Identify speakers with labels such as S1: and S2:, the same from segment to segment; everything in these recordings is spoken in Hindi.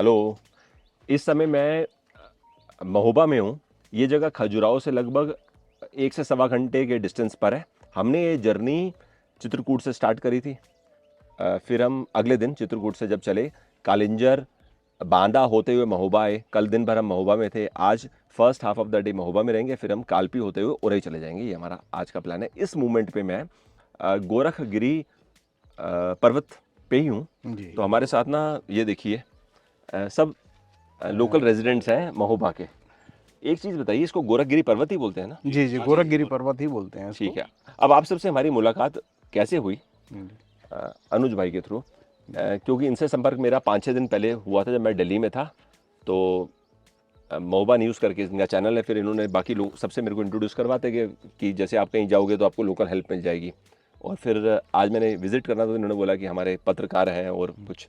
S1: हेलो। इस समय मैं महोबा में हूँ। ये जगह खजुराहो से लगभग 1 से सवा घंटे के डिस्टेंस पर है। हमने ये जर्नी चित्रकूट से स्टार्ट करी थी। फिर हम अगले दिन चित्रकूट से जब चले, कालिंजर बांदा होते हुए महोबा आए। कल दिन भर हम महोबा में थे। आज first half of the day Mahoba में रहेंगे, फिर हम कालपी होते हुए उरई चले जाएंगे। ये हमारा आज का प्लान है। इस मूवमेंट पे मैं गोरखगिरी पर्वत पे ही हूँ। तो हमारे साथ ना ये देखिए सब लोकल रेजिडेंट्स हैं महोबा के। एक चीज़ बताइए, इसको गोरखगिरी पर्वत ही बोलते हैं ना?
S2: जी जी, गोरखगिरी पर्वत ही बोलते हैं इसको।
S1: ठीक है। अब आप सबसे हमारी मुलाकात कैसे हुई? अनुज भाई के थ्रू, क्योंकि इनसे संपर्क मेरा 5-6 दिन पहले हुआ था जब मैं दिल्ली में था। तो महोबा न्यूज़ करके इनका चैनल है, फिर इन्होंने बाकी लोग सबसे मेरे को इंट्रोड्यूस करवाते कि जैसे आप कहीं जाओगे तो आपको लोकल हेल्प मिल जाएगी। और फिर आज मैंने विजिट करना तो इन्होंने बोला कि हमारे पत्रकार हैं और कुछ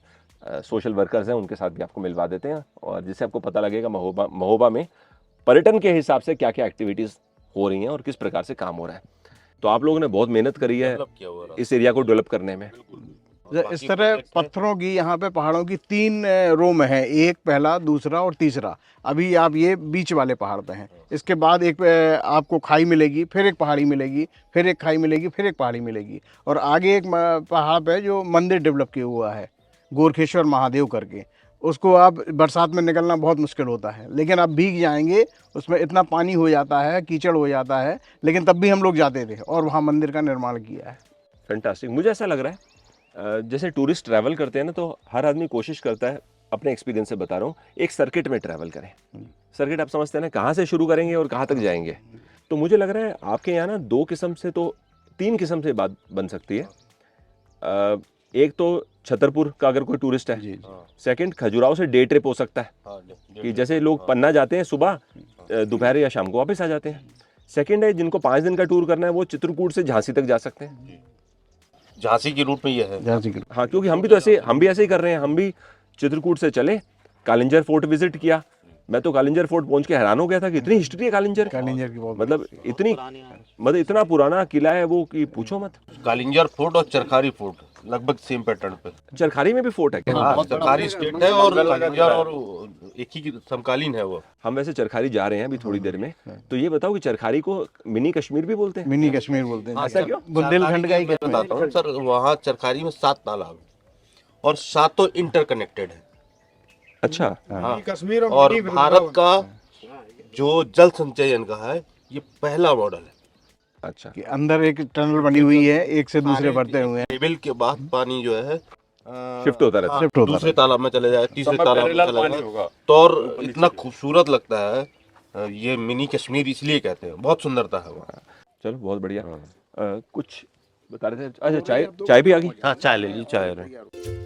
S1: सोशल वर्कर्स हैं, उनके साथ भी आपको मिलवा देते हैं, और जिससे आपको पता लगेगा महोबा में पर्यटन के हिसाब से क्या क्या एक्टिविटीज़ हो रही हैं और किस प्रकार से काम हो रहा है। तो आप लोगों ने बहुत मेहनत करी है इस एरिया को डेवलप करने में।
S2: इस तरह पत्थरों की यहाँ पे पहाड़ों की 3 रो में है, एक पहला, दूसरा और तीसरा। अभी आप ये बीच वाले पहाड़ पे हैं। इसके बाद एक आपको खाई मिलेगी, फिर एक पहाड़ी मिलेगी, फिर एक खाई मिलेगी, फिर एक पहाड़ी मिलेगी, और आगे एक पहाड़ पे जो मंदिर डेवलप किया हुआ है गोरखेश्वर महादेव करके। उसको आप बरसात में निकलना बहुत मुश्किल होता है, लेकिन आप भीग जाएंगे, उसमें इतना पानी हो जाता है, कीचड़ हो जाता है, लेकिन तब भी हम लोग जाते थे और वहाँ मंदिर का निर्माण किया है।
S1: फैंटास्टिक। मुझे ऐसा लग रहा है जैसे टूरिस्ट ट्रैवल करते हैं ना, तो हर आदमी कोशिश करता है, अपने एक्सपीरियंस से बता रहा हूँ, एक सर्किट में ट्रैवल करें। सर्किट आप समझते हैं ना, कहाँ से शुरू करेंगे और कहाँ तक जाएंगे। तो मुझे लग रहा है आपके यहाँ ना 2 किस्म से तो 3 किस्म से बात बन सकती है। एक तो छतरपुर का अगर कोई टूरिस्ट है, सेकंड खजुराहो से डे ट्रिप हो सकता है कि जैसे लोग पन्ना जाते हैं सुबह, दोपहर या शाम को वापस आ जाते हैं। सेकंड है जिनको 5 दिन का टूर करना है, वो चित्रकूट से झांसी तक जा सकते हैं।
S3: झांसी की रूट में ये है।
S2: झांसी की।
S1: हाँ, क्योंकि हम भी ऐसे ही कर रहे हैं। हम भी चित्रकूट से चले, कालिंजर फोर्ट विजिट किया। मैं तो कालिंजर फोर्ट पहुंच के हैरान हो गया था कि इतनी हिस्ट्री है कालिंजर
S2: की बहुत,
S1: मतलब इतना पुराना किला है वो कि पूछो मत।
S3: कालिंजर फोर्ट और चरखारी फोर्ट लगभग सेम पैटर्न पे।
S1: चरखारी में भी फोर्ट है क्या?
S3: हाँ, चरखारी स्टेट है और कालिंजर और एक ही समकालीन है वो।
S1: हम वैसे चरखारी जा रहे हैं अभी थोड़ी देर में। तो ये बताओ कि चरखारी को मिनी कश्मीर भी बोलते हैं?
S2: मिनी कश्मीर बोलते हैं।
S1: ऐसा क्यों?
S2: बुंदेलखंड का ही
S3: मैं बताता हूँ सर, वहाँ चरखारी में 7 तालाब और 7 इंटरकनेक्टेड है।
S1: अच्छा।
S3: हाँ, और भारत का जो जल संचयन का है ये पहला मॉडल है।
S1: अच्छा।
S2: कि अंदर एक टनल बनी हुई है, एक से दूसरे बढ़ते हुए हैं।
S3: लेवल के बाद पानी जो है
S1: शिफ्ट होता रहता है।
S3: दूसरे तालाब में चले जाए, तीसरे तालाब में चले जाए, तो और इतना खूबसूरत लगता है। ये मिनी कश्मीर इसलिए कहते हैं, बहुत सुंदरता है वहाँ।
S1: चलो, बहुत बढ़िया। कुछ बता रहे थे? अच्छा, चाय भी आ गई?
S3: हाँ, चाय ले लीजिए, चाय रहे।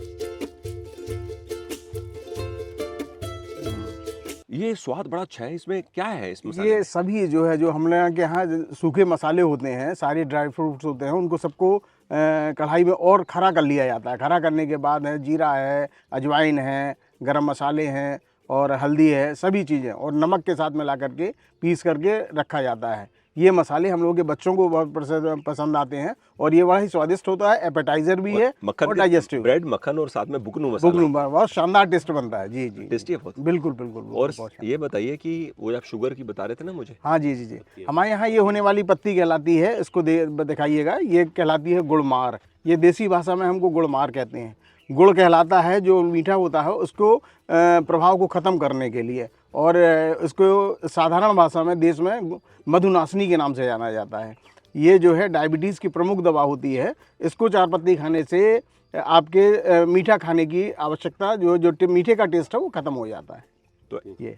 S1: ये स्वाद बड़ा अच्छा है। इसमें क्या है इस मसाले?
S2: ये सभी जो है, जो हम लोग के यहाँ सूखे मसाले होते हैं, सारे ड्राई फ्रूट्स होते हैं, उनको सबको कढ़ाई में और खरा कर लिया जाता है। खरा करने के बाद है जीरा है, अजवाइन है, गरम मसाले हैं और हल्दी है, सभी चीज़ें और नमक के साथ मिला करके पीस करके रखा जाता है। ये मसाले हम लोगों के बच्चों को बहुत पसंद आते हैं और ये बड़ा ही स्वादिष्ट होता है। एपेटाइजर भी है और डाइजेस्टिव।
S1: ब्रेड, मक्खन और साथ में बुकनू मसाला।
S2: बहुत शानदार टेस्ट बनता है। जी जी,
S1: टेस्टी है बहुत।
S2: बिल्कुल बिल्कुल।
S1: और ये बताइए कि वो आप शुगर की बता रहे थे ना मुझे।
S2: हाँ जी जी जी, हमारे यहाँ ये होने वाली पत्ती कहलाती है, इसको दिखाइएगा, ये कहलाती है गुड़मार। ये देसी भाषा में हमको गुड़मार कहते हैं। गुड़ कहलाता है, जो मीठा होता है उसको प्रभाव को ख़त्म करने के लिए, और इसको साधारण भाषा में देश में मधुनाशनी के नाम से जाना जाता है। ये जो है डायबिटीज़ की प्रमुख दवा होती है। इसको 4 पत्ती खाने से आपके मीठा खाने की आवश्यकता, जो मीठे का टेस्ट है वो ख़त्म हो जाता है।
S1: तो
S2: ये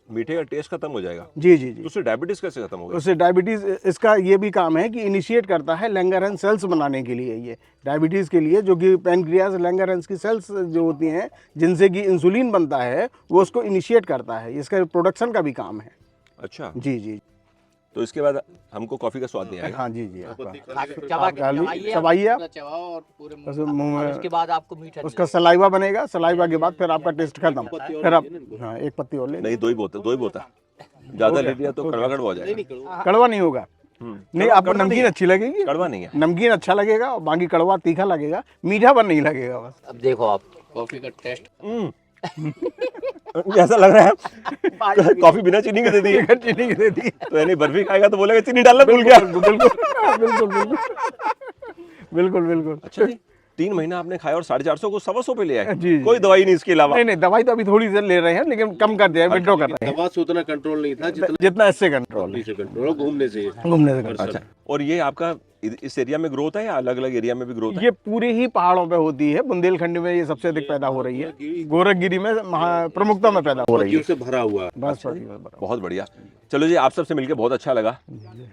S1: मीठे का टेस्ट खत्म हो जाएगा?
S2: जी जी जी।
S1: तो उससे डायबिटीज कैसे खत्म होगा?
S2: उससे डायबिटीज़, इसका ये भी काम है कि इनिशिएट करता है लैंगरहैंस सेल्स बनाने के लिए। ये डायबिटीज़ के लिए, जो कि पैनक्रियाज लैंगरहैंस की सेल्स जो होती हैं, जिनसे कि इंसुलिन बनता है, वो उसको इनिशिएट करता है। इसका प्रोडक्शन का भी काम है।
S1: अच्छा
S2: जी जी।
S1: तो इसके बाद हमको कॉफ़ी का स्वाद नहीं आएगा?
S2: हाँ जी जी।
S4: चबाइए
S2: मुंह में,
S4: उसके बाद आपको मीठा
S2: उसका सलाइवा बनेगा। सलाइवा के बाद फिर आपका टेस्ट खत्म। फिर आप, हाँ, एक पत्ती और ले।
S1: नहीं, 2 ही बोता। ज़्यादा ले लिया तो कड़वा हो जाएगा।
S2: कड़वा नहीं होगा। नहीं, आपको नमकीन अच्छी लगेगी।
S1: कड़वा नहीं है।
S2: नमकीन अच्छा लगेगा, बाकी कड़वा तीखा लगेगा, मीठा पर नहीं लगेगा बस।
S4: अब देखो आप कॉफी का टेस्ट।
S1: ऐसा लग रहा है कॉफी बिना चीनी के दे दी है।
S2: चीनी की दे दी।
S1: तो यानी बर्फी खाएगा तो बोलेगा चीनी डालना भूल गया।
S2: बिल्कुल बिल्कुल बिल्कुल बिल्कुल बिल्कुल।
S1: अच्छा जी, 3 महीना आपने खाया और 450 को 125 पे ले आए।
S2: जी, जी।
S1: कोई दवाई नहीं इसके अलावा।
S2: नहीं नहीं, दवाई तो अभी थोड़ी देर ले रहे हैं, लेकिन कम कर दिया, विड्रॉ कर रहे हैं।
S3: दवा से उतना कंट्रोल नहीं था जितना
S2: जितना इससे कंट्रोल है,
S3: से कंट्रोल घूमने से।
S2: घूमने से कंट्रोल।
S1: अच्छा, और ये आपका इस एरिया में ग्रोथ है या अलग अलग एरिया में भी ग्रोथ है?
S2: ये पूरे ही पहाड़ों पे होती है। बुंदेलखंड में ये सबसे अधिक पैदा हो रही है। गोरखगिरी में प्रमुखता में पैदा हो रही है।
S3: से भरा हुआ है।
S2: बस
S1: बहुत बढ़िया। चलो जी, आप सबसे मिलकर बहुत अच्छा लगा।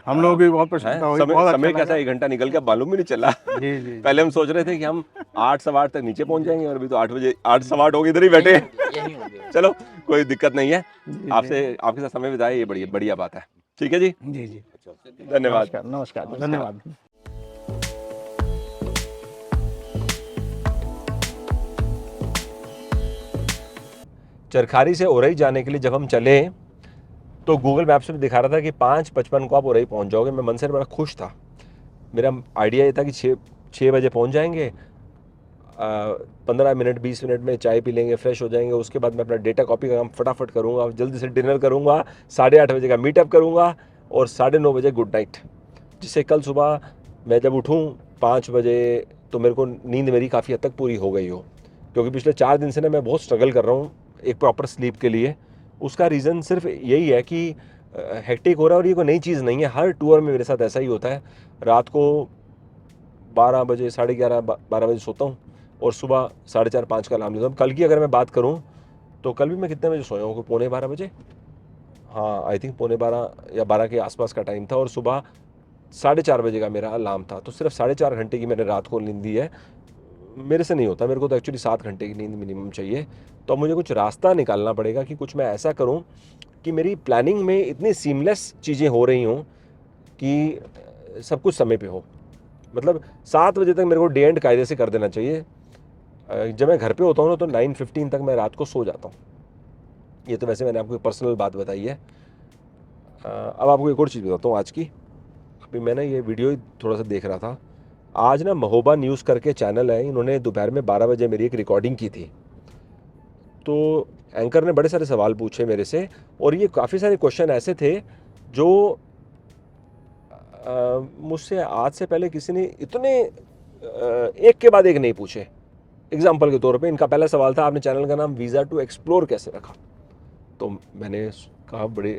S2: हम लोगों की बहुत प्रशंसा हुई।
S1: समय
S2: बहुत
S1: समय
S2: अच्छा
S1: कैसा 1 घंटा निकल गया मालूम भी नहीं चला।
S2: जी जी।
S1: पहले हम सोच रहे थे कि हम 8 सवा 8 तक नीचे पहुंच जाएंगे और अभी तो 8 बजे 8 सवा 8 हो गए इधर ही बैठे हैं। चलो कोई दिक्कत नहीं है। आपसे आपके साथ समय बिताया ये बढ़िया बढ़िया बात है। ठीक है जी,
S2: जी जी।
S1: धन्यवाद।
S2: नमस्कार नमस्कार, धन्यवाद।
S1: चरखारी से ओरई जाने के लिए जब हम चले तो गूगल मैप्स में दिखा रहा था कि 5:55 को आप ओरई पहुंच जाओगे। मैं मन से बड़ा खुश था। मेरा आइडिया ये था कि 6 बजे पहुंच जाएंगे। 15 मिनट 20 मिनट में चाय पी लेंगे, फ्रेश हो जाएंगे। उसके बाद मैं अपना डेटा कॉपी का काम फटाफट करूँगा, जल्दी से डिनर करूँगा, 8:30 बजे का मीटअप करूँगा और 9:30 बजे गुड नाइट, जिससे कल सुबह मैं जब उठूँ 5 बजे तो मेरे को नींद मेरी काफ़ी हद तक पूरी हो गई हो। क्योंकि पिछले 4 दिन से ना मैं बहुत स्ट्रगल कर रहा हूँ एक प्रॉपर स्लीप के लिए। उसका रीज़न सिर्फ यही है कि हेक्टिक हो रहा है और ये कोई नई चीज़ नहीं है। हर टूर में मेरे साथ ऐसा ही होता है। रात को 12 बजे 11:30 12 बजे सोता हूँ और सुबह 4:30 5 का अलार्म लेता हूँ। कल की अगर मैं बात करूँ तो कल भी मैं कितने बजे सोया हूँ? 11:45 बजे, हाँ आई थिंक 11:45 या 12 के आसपास का टाइम था और सुबह 4:30 बजे का मेरा अलार्म था। तो सिर्फ 4.5 घंटे की मैंने रात को नींद दी है। मेरे से नहीं होता, मेरे को तो एक्चुअली 7 घंटे की नींद मिनिमम चाहिए। तो मुझे कुछ रास्ता निकालना पड़ेगा कि कुछ मैं ऐसा करूं कि मेरी प्लानिंग में इतनी सीमलेस चीज़ें हो रही हों कि सब कुछ समय पे हो। मतलब 7 बजे तक मेरे को डे एंड कायदे से कर देना चाहिए। जब मैं घर पे होता हूँ ना तो 9:15 तक मैं रात को सो जाता हूँ। ये तो वैसे मैंने आपको पर्सनल बात बताई है। अब आपको एक और चीज़ बताता हूँ आज की। अभी मैंने ये वीडियो ही थोड़ा सा देख रहा था। आज ना महोबा न्यूज़ करके चैनल है, इन्होंने दोपहर में 12 बजे मेरी एक रिकॉर्डिंग की थी। तो एंकर ने बड़े सारे सवाल पूछे मेरे से और ये काफ़ी सारे क्वेश्चन ऐसे थे जो मुझसे आज से पहले किसी ने इतने एक के बाद एक नहीं पूछे। एग्जाम्पल के तौर पे इनका पहला सवाल था, आपने चैनल का नाम वीज़ा टू एक्सप्लोर कैसे रखा? तो मैंने कहा बड़े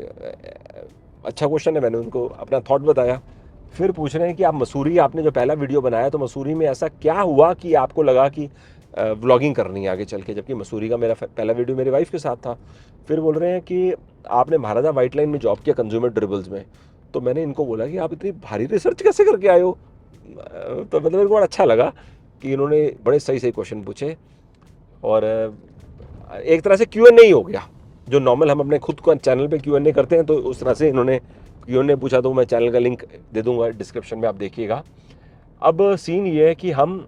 S1: अच्छा क्वेश्चन है, मैंने उनको अपना थॉट बताया। फिर पूछ रहे हैं कि आप मसूरी, आपने जो पहला वीडियो बनाया तो मसूरी में ऐसा क्या हुआ कि आपको लगा कि व्लॉगिंग करनी है आगे चल के, जबकि मसूरी का मेरा पहला वीडियो मेरी वाइफ के साथ था। फिर बोल रहे हैं कि आपने महाराजा व्हाइट लाइन में जॉब किया कंज्यूमर ड्यूरेबल्स में। तो मैंने इनको बोला कि आप इतनी भारी रिसर्च कैसे करके आए हो? तो मतलब मेरे को बड़ा अच्छा लगा कि इन्होंने बड़े सही सही क्वेश्चन पूछे और एक तरह से Q&A ही हो गया। जो नॉर्मल हम अपने खुद को चैनल पे Q&A करते हैं तो उस तरह से इन्होंने Q&A पूछा। तो मैं चैनल का लिंक दे दूंगा डिस्क्रिप्शन में, आप देखिएगा। अब सीन ये है कि हम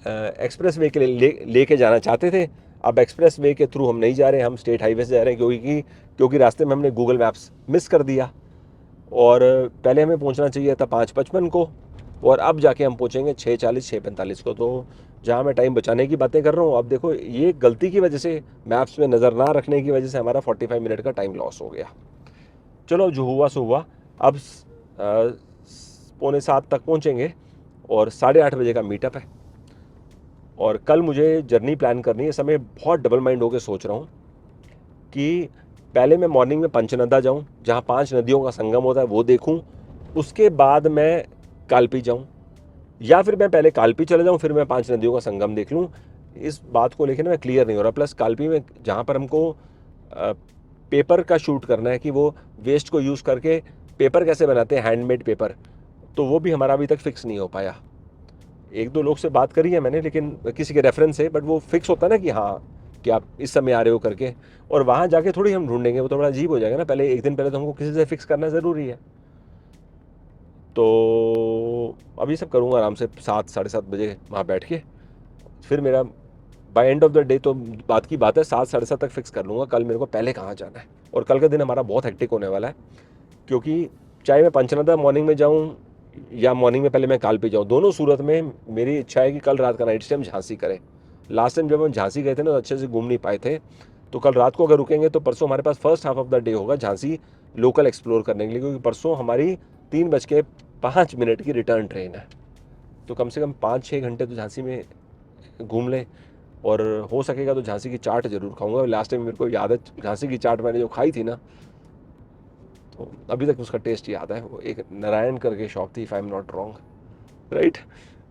S1: एक्सप्रेस वे के लिए लेके जाना चाहते थे। अब एक्सप्रेस वे के थ्रू हम नहीं जा रहे, हम स्टेट हाईवे से जा रहे हैं क्योंकि रास्ते में हमने गूगल मैप्स मिस कर दिया और पहले हमें पहुंचना चाहिए था 5:55 को और अब जाके हम पहुंचेंगे 6:40 6:45 को। तो जहां मैं टाइम बचाने की बातें कर रहा हूं, अब देखो ये गलती की वजह से, मैप्स में नज़र ना रखने की वजह से हमारा 45 मिनट का टाइम लॉस हो गया। चलो जो हुआ सो हुआ। अब 6:45 तक पहुंचेंगे और 8:30 बजे का मीटअप है और कल मुझे जर्नी प्लान करनी है। समय बहुत डबल माइंड होकर सोच रहा हूँ कि पहले मैं मॉर्निंग में पंचनदा जाऊँ, जहाँ 5 नदियों का संगम होता है वो देखूँ, उसके बाद मैं कालपी जाऊँ, या फिर मैं पहले कालपी चले जाऊँ फिर मैं 5 नदियों का संगम देख लूँ। इस बात को लेकर मैं क्लियर नहीं हो रहा। प्लस कालपी में जहाँ पर हमको पेपर का शूट करना है कि वो वेस्ट को यूज़ करके पेपर कैसे बनाते हैं, हैंडमेड पेपर, तो वो भी हमारा अभी तक फिक्स नहीं हो पाया। 1-2 लोग से बात करी है मैंने, लेकिन किसी के रेफरेंस से, बट वो फिक्स होता है ना कि हाँ कि आप इस समय आ रहे हो करके, और वहाँ जाके थोड़ी हम ढूंढेंगे, वो तो बड़ा अजीब हो जाएगा ना। पहले एक दिन पहले तो हमको किसी से फिक्स करना ज़रूरी है। तो अभी सब करूँगा आराम से 7 साढ़े 7 बजे वहाँ बैठ के। फिर मेरा by end of the day तो बात की बात है 7 साढ़े 7 तक फिक्स कर लूँगा कल मेरे को पहले कहाँ जाना है। और कल का दिन हमारा बहुत हेक्टिक होने वाला है, क्योंकि चाहे मैं पंचनदा मॉर्निंग में जाऊँ या मॉर्निंग में पहले मैं कालपी जाऊँ, दोनों सूरत में मेरी इच्छा है कि कल रात का नाइट स्टे हम झांसी करें। लास्ट टाइम जब हम झांसी गए थे ना तो अच्छे से घूम नहीं पाए थे, तो कल रात को अगर रुकेंगे तो परसों हमारे पास first half of the day होगा झांसी लोकल एक्सप्लोर करने के लिए, क्योंकि परसों हमारी 3:05 की रिटर्न ट्रेन है। तो कम से कम 5-6 घंटे तो झांसी में घूम लें, और हो सकेगा तो झांसी की चाट ज़रूर खाऊंगा। लास्ट टाइम मेरे को याद है झांसी की चाट मैंने जो खाई थी ना, तो अभी तक उसका टेस्ट याद है। वो एक नारायण करके शॉप थी, if I am not wrong, right.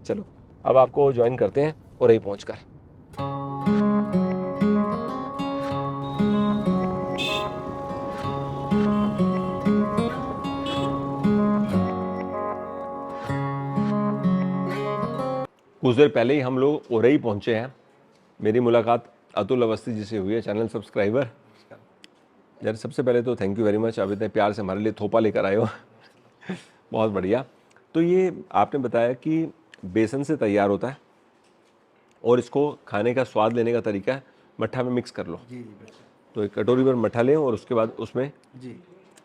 S1: चलो अब आपको ज्वाइन करते हैं और यहीं पहुँच कर। कुछ देर पहले ही हम लोग ओरई पहुंचे हैं। मेरी मुलाकात अतुल अवस्थी जी से हुई है, चैनल सब्सक्राइबर। यार सबसे पहले तो थैंक यू वेरी मच, आप इतने प्यार से हमारे लिए थोपा लेकर आए हो। बहुत बढ़िया। तो ये आपने बताया कि बेसन से तैयार होता है और इसको खाने का स्वाद लेने का तरीका है मट्ठा में मिक्स कर लो।
S2: जी जी बिल्कुल।
S1: तो एक कटोरी पर मट्ठा लें और उसके बाद उसमें
S2: जी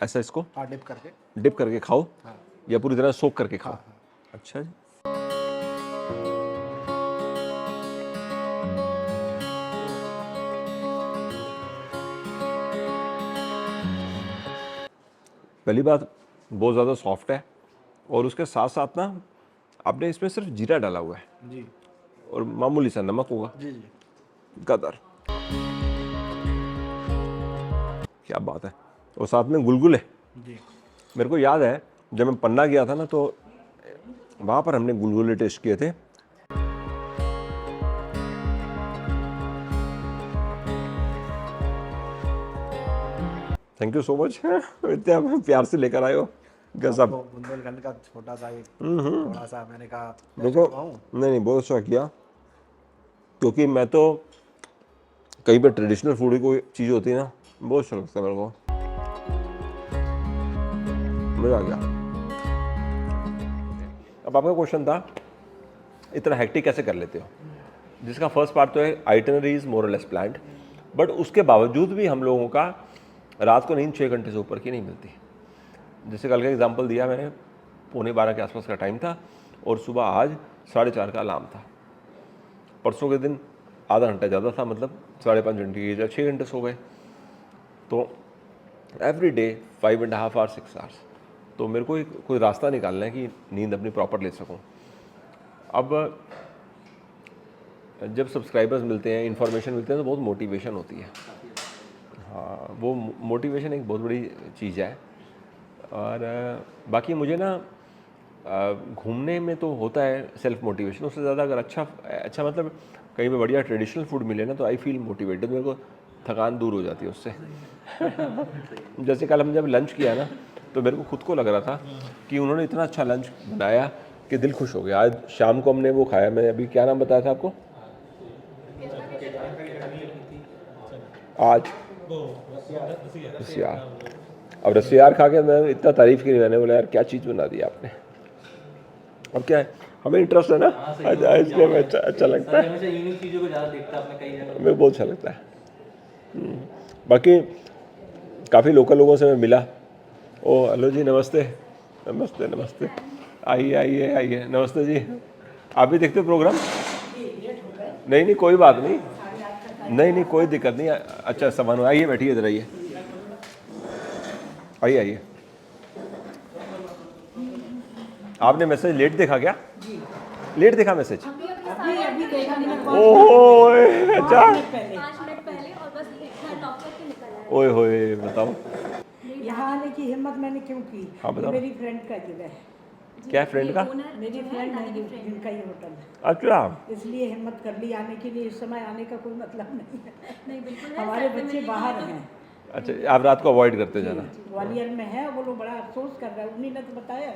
S1: ऐसा इसको
S2: हाँ, डिप करके।
S1: डिप करके खाओ,
S2: हाँ
S1: या पूरी तरह सोक करके खाओ।
S2: हाँ।
S1: अच्छा जी। पहली बात बहुत ज़्यादा सॉफ्ट है, और उसके साथ साथ ना आपने इसमें सिर्फ जीरा डाला हुआ है
S2: जी
S1: और मामूली सा नमक होगा।
S2: जी जी
S1: कदर, क्या बात है। और साथ में गुलगुले।
S2: जी।
S1: मेरे को याद है जब मैं पन्ना गया था ना, तो वहाँ पर हमने गुलगुले टेस्ट किए थे। Thank you so much. इतने आप प्यार से लेकर आए हो, गजब।
S4: तो बुंदेलखंड का छोटा सा एक थोड़ा सा मैंने कहा
S1: देखो, नहीं नहीं बहुत अच्छा किया, क्योंकि मैं तो कहीं पे ट्रेडिशनल फूड की कोई चीज़ होती है ना, बहुत अच्छा लगता है मेरे को, मज़ा आ गया। अब आपका क्वेश्चन था इतना हेक्टिक कैसे कर लेते हो, जिसका फर्स्ट पार्ट तो है आइटनरी इज मोर और लेस प्लान्ड, बट उसके बावजूद भी हम लोगों का रात को नींद 6 घंटे से ऊपर की नहीं मिलती। जैसे कल का एग्जांपल दिया मैंने, 11:45 के आसपास का टाइम था और सुबह आज 4:30 का अलार्म था। परसों के दिन आधा घंटा ज़्यादा था, मतलब 5.5 घंटे की जगह 6 घंटे सो गए। तो एवरी डे 5.5 आवर्स 6 आवर्स। तो मेरे को कोई रास्ता निकालना है कि नींद अपनी प्रॉपर ले सकूं। अब जब सब्सक्राइबर्स मिलते हैं, इन्फॉर्मेशन मिलते हैं, तो बहुत मोटिवेशन होती है। हाँ, वो मोटिवेशन एक बहुत बड़ी चीज़ है। और बाकी मुझे ना घूमने में तो होता है सेल्फ मोटिवेशन, उससे ज़्यादा अगर अच्छा मतलब कहीं पे बढ़िया ट्रेडिशनल फूड मिले ना, तो आई फील मोटिवेटेड, मेरे को थकान दूर हो जाती है उससे। जैसे कल हम जब लंच किया ना, तो मेरे को खुद को लग रहा था कि उन्होंने इतना अच्छा लंच बनाया कि दिल खुश हो गया। आज शाम को हमने वो खाया, मैंने अभी क्या नाम बताया था आपको आज? रसियार। अब रसियार खा के मैं इतना तारीफ की, मैंने बोला यार क्या चीज़ बना दी आपने। अब क्या है, हमें इंटरेस्ट है ना, इसलिए हमें अच्छा लगता है,
S4: यूनिक चीजों को ज्यादा देखता है कई जगह।
S1: हमें बहुत अच्छा लगता है। बाकी काफ़ी लोकल लोगों से मैं मिला। ओ हेलो जी, नमस्ते नमस्ते नमस्ते, आइए आइए आइए, नमस्ते जी। आप भी देखते हो प्रोग्राम? नहीं नहीं कोई बात नहीं, नहीं नहीं कोई दिक्कत नहीं। अच्छा सामान, आइए बैठिए इधर, आइए आइए आइए। आपने मैसेज लेट देखा क्या? लेट देखा मैसेज?
S5: अभी देखा नहीं मैं।
S1: ओह अच्छा,
S5: 5 मिनट पहले और बस इतना टॉप करके निकल आया।
S1: ओए होए बताओ।
S6: यहाँ आने की हिम्मत मैंने क्यों की?
S1: हाँ, बताओ।
S6: मेरी फ्रेंड का जगह है,
S1: क्या फ्रेंड का?
S6: मेरी फ्रेंड है जिनका ये होटल है,
S1: अच्छा,
S6: इसलिए हिम्मत कर ली आने के लिए। इस समय आने का कोई मतलब नहीं है,
S5: नहीं बिल्कुल है,
S6: हमारे
S5: साथ में
S6: बच्चे
S5: मिलने
S6: बाहर
S5: के लिए
S6: हैं,
S1: अच्छा आप रात को अवॉइड करते जाना।
S6: ग्वालियर में है, वो लोग बड़ा अफसोस कर रहे हैं। उन्हीं ने तो बताया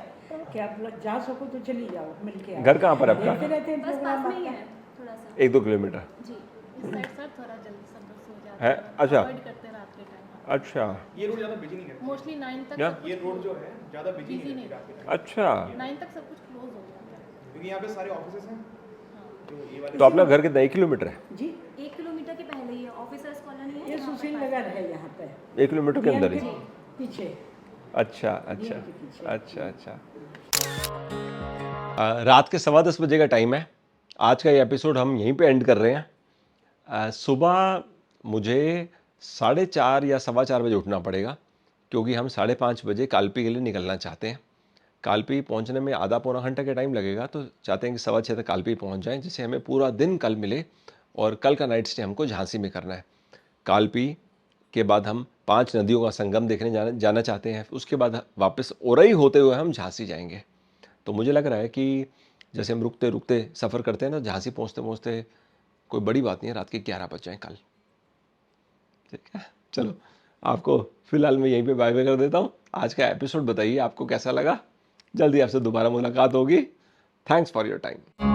S6: कि आप लोग जा सको तो चली जाओ, मिल के आओ।
S1: घर कहाँ पर है आपका?
S6: देखते रहते हैं
S5: तो बस
S6: प्रोग्राम
S5: पास में ही
S6: आपका।
S5: है थोड़ा सा।
S1: 1-2 किलोमीटर
S5: जी इस साइड सर थोड़ा जल्दी सब लोग सो जाते
S1: है?
S5: हैं,
S1: अच्छा।
S5: अवॉइड करते हैं रात के टाइम।
S1: अच्छा
S7: ये रोड ज़्यादा बिजी नहीं है,
S5: मोस्टली 9 तक
S1: क्या?
S5: सब
S7: ये
S5: कुछ
S7: रोड जो है ज़्यादा बिजी
S5: बिजी
S7: नहीं
S5: नहीं
S7: है रात के टाइम,
S1: अच्छा,
S5: 9 तक सब कुछ क्लोज हो जाता है।
S7: क्योंकि यहाँ पे सारे ऑफिसेस हैं। तो ये वाले
S1: तो अपना घर कितना 1 किलोमीटर है?
S6: जी
S5: 1 किलोमीटर के पहले ही है, ऑफिसर्स कॉलोनी है
S6: ये
S5: यहाँ पर
S6: सुशील
S5: पास
S6: नगर
S5: में।
S6: है यहाँ पे,
S1: 1 किलोमीटर के अंदर ही?
S6: पीछे।
S1: अच्छा अच्छा
S6: के पीछे।
S1: अच्छा अच्छा। रात के 10:15 बजे का टाइम है। आज का ये एपिसोड हम यहीं पे एंड कर रहे हैं। सुबह मुझे 4:30 या 4:15 बजे उठना पड़ेगा, क्योंकि हम 5:30 बजे कालपी के लिए निकलना चाहते हैं। कालपी पहुंचने में आधा पौना घंटा का टाइम लगेगा, तो चाहते हैं कि 6:15 तक कालपी पहुंच जाएं, जिससे हमें पूरा दिन कल मिले। और कल का नाइट स्टे हमको झांसी में करना है। कालपी के बाद हम 5 नदियों का संगम देखने जाना चाहते हैं। उसके बाद वापस ओरई होते हुए हम झांसी जाएंगे। तो मुझे लग रहा है कि जैसे हम रुकते रुकते सफ़र करते हैं ना, झांसी पहुंचते पहुंचते कोई बड़ी बात नहीं है, रात के 11 बज जाएँ कल। ठीक है, चलो आपको फिलहाल मैं यहीं पे बाय बाय कर देता हूँ। आज का एपिसोड बताइए आपको कैसा लगा। जल्दी आपसे दोबारा मुलाकात होगी। Thanks for your time.